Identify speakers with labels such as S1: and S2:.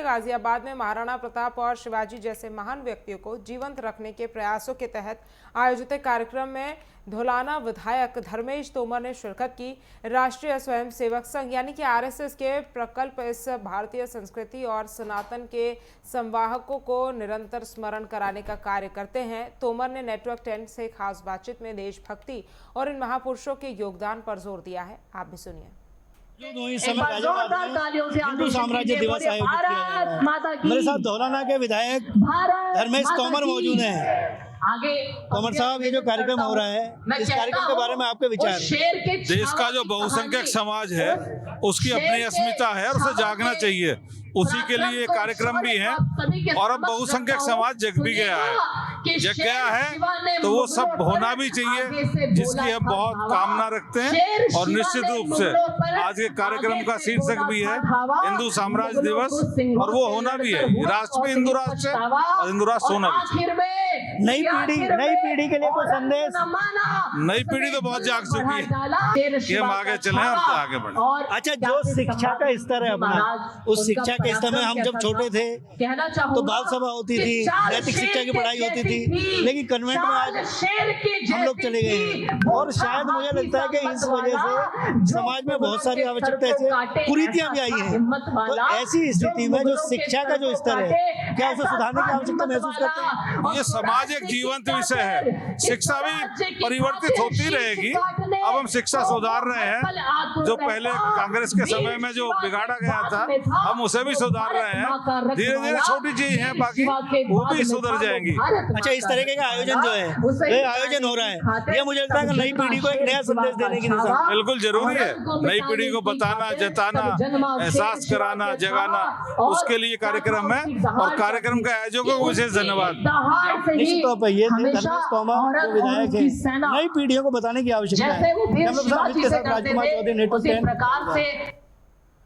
S1: गाजियाबाद में महाराणा प्रताप और शिवाजी जैसे महान व्यक्तियों को जीवंत रखने के प्रयासों के तहत आयोजित कार्यक्रम में धौलाना विधायक धर्मेश तोमर ने शिरकत की। राष्ट्रीय स्वयंसेवक संघ यानी कि आरएसएस के प्रकल्प इस भारतीय संस्कृति और सनातन के संवाहकों को निरंतर स्मरण कराने का कार्य करते हैं। तोमर ने नेटवर्क 10 से खास बातचीत में देशभक्ति और इन महापुरुषों के योगदान पर जोर दिया है। आप भी सुनिए।
S2: हिंदू साम्राज्य दिवस आयोजित किया जा रहा है। मेरे साथ धौलाना के विधायक धर्मेश तोमर मौजूद हैं। तोमर साहब, ये जो कार्यक्रम हो रहा है, इस कार्यक्रम के बारे में आपके विचार?
S3: देश का जो बहुसंख्यक समाज है उसकी अपनी अस्मिता है और उसे जागना चाहिए। उसी के लिए कार्यक्रम भी है और अब बहुसंख्यक समाज जग भी गया है। जग गया है तो वो सब होना भी चाहिए, जिसकी हम बहुत कामना रखते हैं। और निश्चित रूप से आज के कार्यक्रम का शीर्षक भी है हिंदू साम्राज्य दिवस, और वो होना भी है। राष्ट्र भी हिंदू राष्ट्र है और हिंदू राष्ट्र होना भी चाहिए।
S2: नई पीढ़ी के लिए कोई संदेश?
S3: नई पीढ़ी तो बहुत जाग चुकी है कि हम आगे चलें और आगे बढ़ें।
S2: अच्छा, जो शिक्षा का स्तर है अपना, उस शिक्षा के स्तर में हम जब छोटे थे तो बाल सभा होती थी, नैतिक शिक्षा की पढ़ाई होती थी, लेकिन कन्वेंट में आज हम लोग चले गए हैं। और शायद मुझे लगता है कि इस वजह से समाज में बहुत सारी आवश्यकता से कुरीतियां भी आई हैं। तो ऐसी स्थिति में जो शिक्षा का जो स्तर है, क्या उसे सुधारने की आवश्यकता महसूस करते हैं?
S3: ये समाज एक जीवंत विषय है। शिक्षा भी परिवर्तित होती रहेगी। अब हम शिक्षा सुधार रहे हैं। जो पहले कांग्रेस के समय में जो बिगाड़ा गया था, हम उसे भी सुधार रहे हैं। धीरे धीरे छोटी चीज है, बाकी वो भी सुधर जाएंगी।
S2: अच्छा, इस तरीके का आयोजन जो है, ये आयोजन हो रहा है, ये मुझे लगता है कि नई पीढ़ी को एक नया संदेश देने की दिशा में
S3: बिल्कुल जरूरी है। नई पीढ़ी को बताना, जताना, एहसास कराना, जगाना, उसके लिए कार्यक्रम है। और कार्यक्रम के आयोजकों को विशेष धन्यवाद।
S2: निश्चित तौर पर ये धर्मेश तोमर जो विधायक है, नई पीढ़ियों को बताने की आवश्यकता है। राजकुमार चौधरी, नेटवर्क 10।